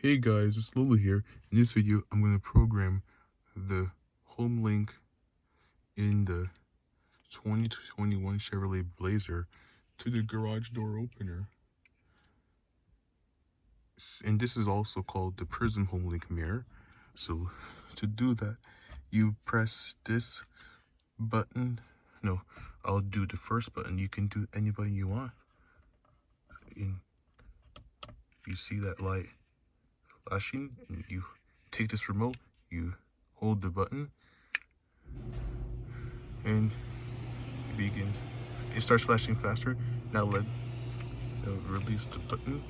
Hey guys, it's Lulu here. In this video, I'm going to program the HomeLink in the 2021 Chevrolet Blazer to the garage door opener. And this is also called the Prism HomeLink Mirror. So to do that, you press this button. No, I'll do the first button. You can do anybody you want. And you see that light flashing, and you take this remote, you hold the button, and it begins. It starts flashing faster. Now release the button,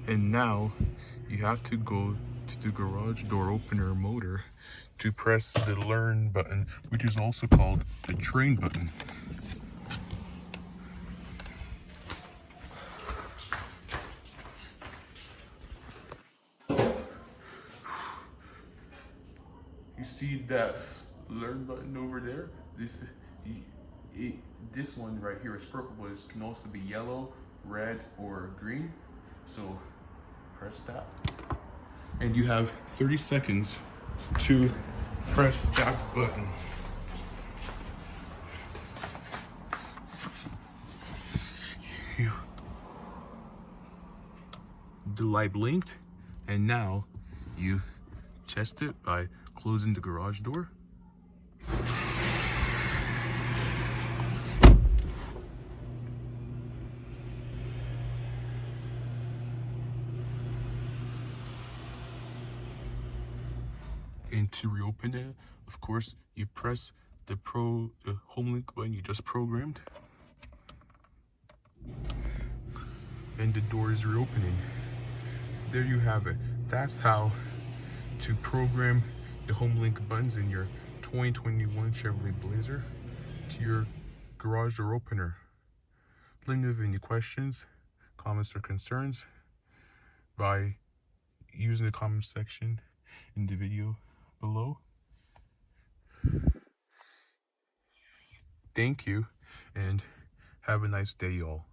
and now you have to go to the garage door opener motor to press the learn button, which is also called the train button. You see that learn button over there? This one right here is purple, but it can also be yellow, red, or green. So press that. And you have 30 seconds to press that button. The light blinked, and now you test it by closing the garage door. And to reopen it, of course, you press the HomeLink button you just programmed, and the door is reopening. There you have it. That's how to program the HomeLink buttons in your 2021 Chevrolet Blazer to your garage door opener. Let me know if you have any questions, comments, or concerns by using the comment section in the video below. Thank you, and have a nice day, y'all.